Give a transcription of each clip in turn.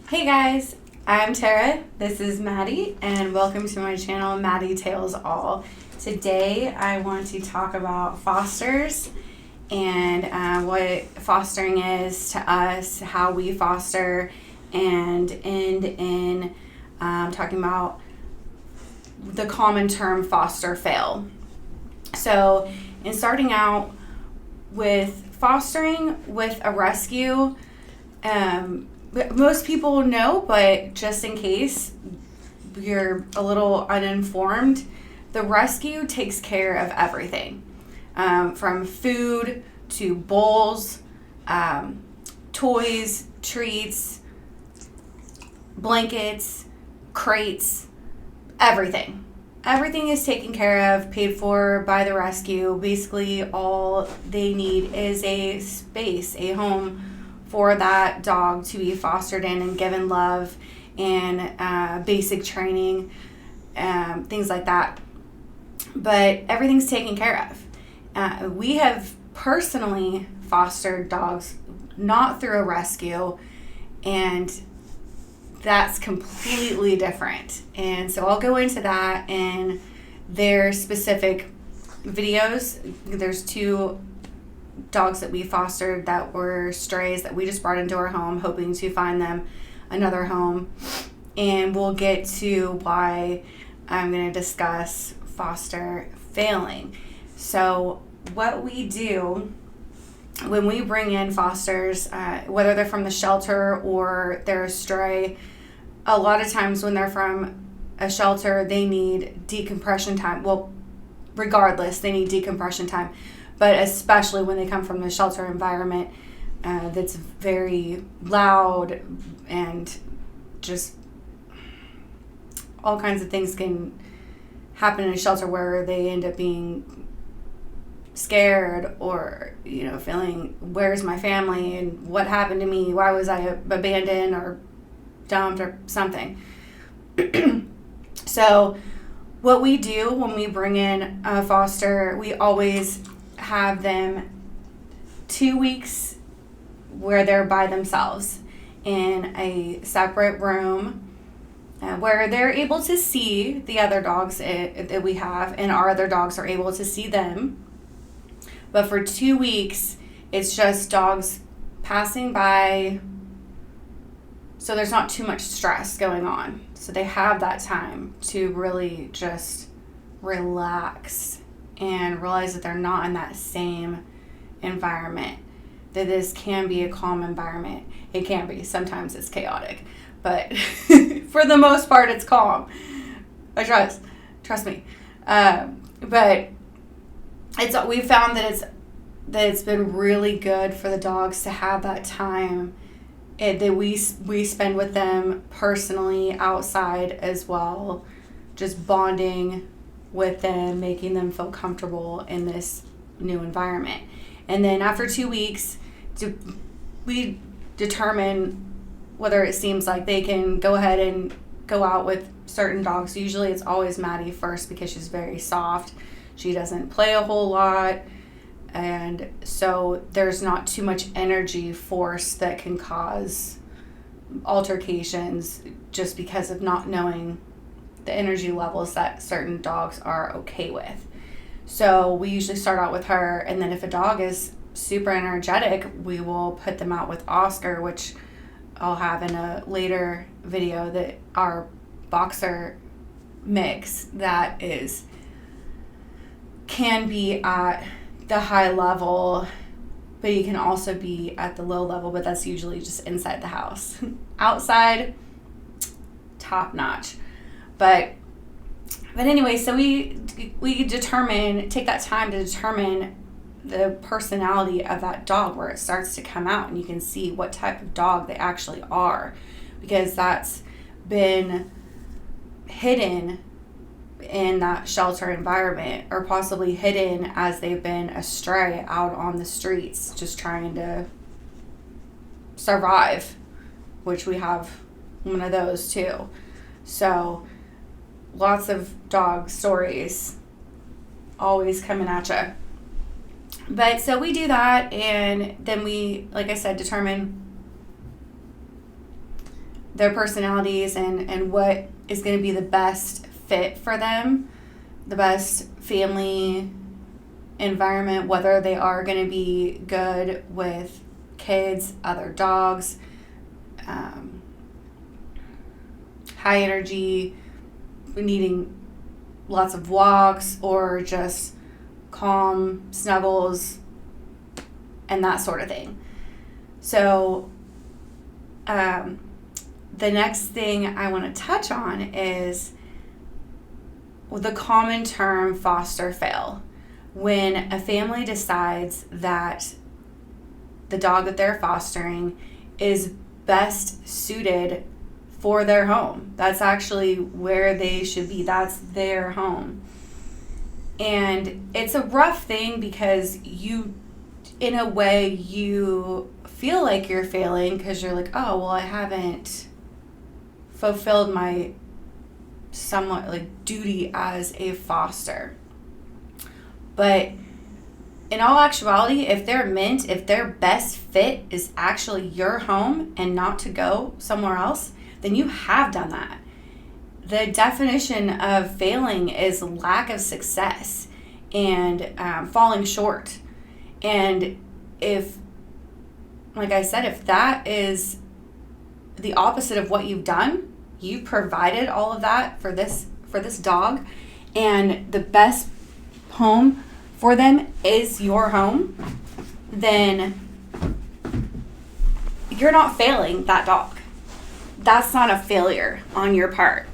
Hey guys, I'm Tara, this is Maddie, and welcome to my channel, mattietailsall. Today I want to talk about fosters and what fostering is to us, how we foster, and end in talking about the common term foster fail. So in starting out with fostering with a rescue, most people know, but just in case you're a little uninformed, the rescue takes care of everything, from food to bowls, toys, treats, blankets, crates, everything. Everything is taken care of, paid for by the rescue. Basically, all they need is a space, a home for that dog to be fostered in and given love and basic training, things like that. But everything's taken care of. We have personally fostered dogs not through a rescue, and that's completely different. And so I'll go into that in their specific videos. There's two dogs that we fostered that were strays that we just brought into our home, hoping to find them another home. And we'll get to why I'm going to discuss foster failing. So what we do when we bring in fosters, whether they're from the shelter or they're a stray, a lot of times when they're from a shelter, they need decompression time. Well, regardless, they need decompression time. But especially when they come from the shelter environment that's very loud and just all kinds of things can happen in a shelter where they end up being scared or, feeling, where's my family and what happened to me? Why was I abandoned or dumped or something? So what we do when we bring in a foster, we always have them 2 weeks where they're by themselves in a separate room where they're able to see the other dogs that we have, and our other dogs are able to see them. But for 2 weeks, it's just dogs passing by, so there's not too much stress going on. So they have that time to really just relax and realize that they're not in that same environment, that this can be a calm environment. It can be. Sometimes it's chaotic, but for the most part, it's calm. I trust me. But we found that it's been really good for the dogs to have that time that we spend with them personally outside as well, just bonding with them, making them feel comfortable in this new environment. And then after 2 weeks, we determine whether it seems like they can go ahead and go out with certain dogs. Usually it's always Maddie first because she's very soft. She doesn't play a whole lot. And so there's not too much energy force that can cause altercations just because of not knowing the energy levels that certain dogs are okay with. So we usually start out with her, and then if a dog is super energetic, we will put them out with Oscar, which I'll have in a later video, that our boxer mix that can be at the high level, but you can also be at the low level, but that's usually just inside the house. Outside, top notch. But anyway, so we take that time to determine the personality of that dog, where it starts to come out, and you can see what type of dog they actually are, because that's been hidden in that shelter environment, or possibly hidden as they've been a stray out on the streets just trying to survive, which we have one of those too. So lots of dog stories always coming at you. But so we do that, and then we, like I said, determine their personalities and what is going to be the best fit for them, the best family environment, whether they are going to be good with kids, other dogs, high energy, needing lots of walks, or just calm snuggles and that sort of thing. So the next thing I want to touch on is the common term foster fail. When a family decides that the dog that they're fostering is best suited for their home. That's actually where they should be. That's their home. And it's a rough thing because you, in a way, you feel like you're failing because you're like, oh, well, I haven't fulfilled my somewhat like duty as a foster. But in all actuality, if their best fit is actually your home and not to go somewhere else, then you have done that. The definition of failing is lack of success and falling short. And if, like I said, if that is the opposite of what you've done, you provided all of that for this dog, and the best home for them is your home, then you're not failing that dog. That's not a failure on your part.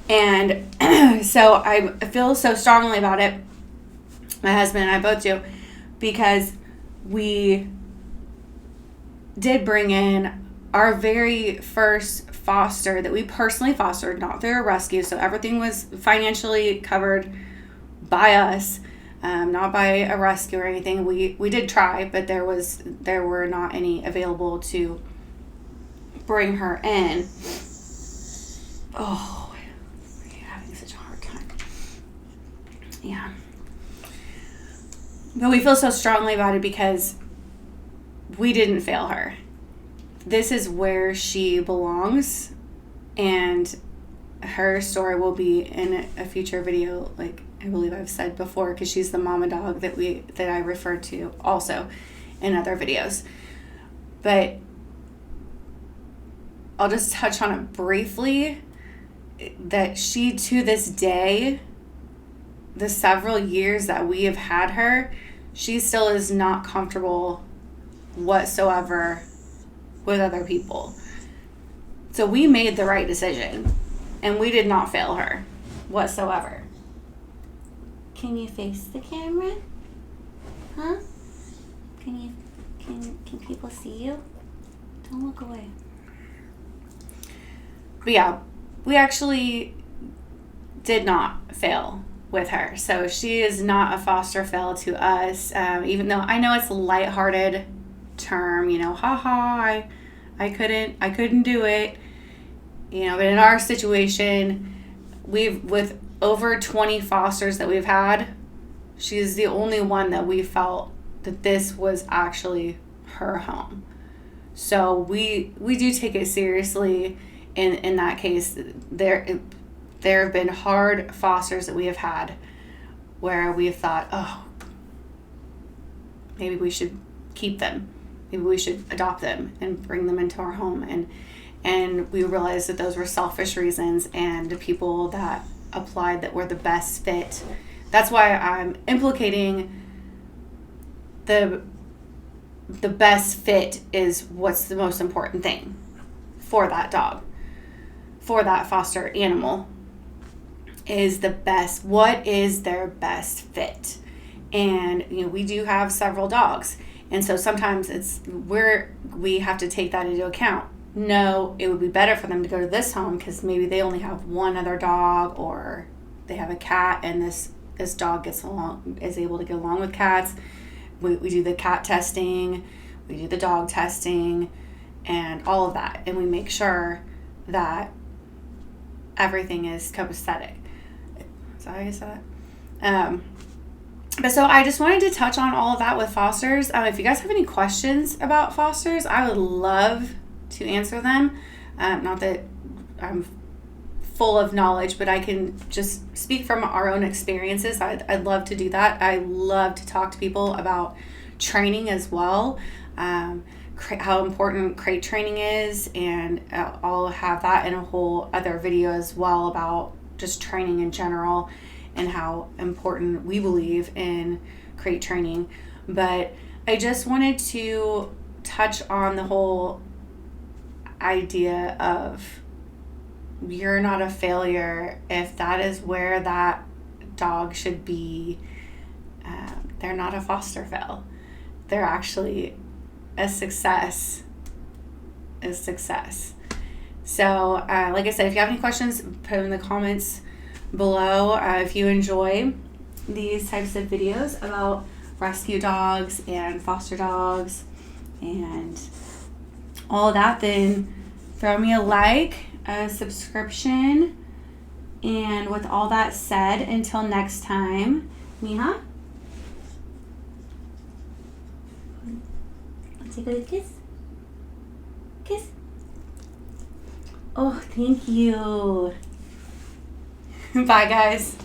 And so I feel so strongly about it. My husband and I both do, because we did bring in our very first foster that we personally fostered, not through a rescue. So everything was financially covered by us, not by a rescue or anything. We did try, but there were not any available to bring her in. Oh, we're having such a hard time. Yeah. But we feel so strongly about it because we didn't fail her. This is where she belongs, and her story will be in a future video, like I believe I've said before, because she's the mama dog that I referred to also in other videos. But I'll just touch on it briefly, that she, to this day, the several years that we have had her, she still is not comfortable whatsoever with other people. So we made the right decision, and we did not fail her whatsoever. Can you face the camera? Huh? Can people see you? Don't look away. But yeah, we actually did not fail with her. So she is not a foster fail to us, even though I know it's a lighthearted term, haha, I couldn't do it, but in our situation, with over 20 fosters that we've had, she's the only one that we felt that this was actually her home. So we do take it seriously. In that case, there have been hard fosters that we have had where we've thought, oh, maybe we should keep them. Maybe we should adopt them and bring them into our home. And we realized that those were selfish reasons, and the people that applied that were the best fit. That's why I'm implicating the best fit is what's the most important thing for that dog, for that foster animal, is the best. What is their best fit? And we do have several dogs, and so sometimes it's where we have to take that into account. No, it would be better for them to go to this home because maybe they only have one other dog, or they have a cat, and this dog is able to get along with cats. We do the cat testing, we do the dog testing, and all of that, and we make sure that everything is copacetic. Is that how you say that? But so I just wanted to touch on all of that with fosters. If you guys have any questions about fosters, I would love to answer them. Not that I'm full of knowledge, but I can just speak from our own experiences. I'd love to do that. I love to talk to people about training as well, how important crate training is, and I'll have that in a whole other video as well about just training in general and how important we believe in crate training. But I just wanted to touch on the whole idea of you're not a failure if that is where that dog should be. They're not a foster fail. They're actually a success. So, like I said, if you have any questions, put them in the comments below. If you enjoy these types of videos about rescue dogs and foster dogs and all that, then throw me a like, a subscription, and with all that said, until next time, Miha, let's take a kiss. Kiss. Oh, thank you. Bye, guys.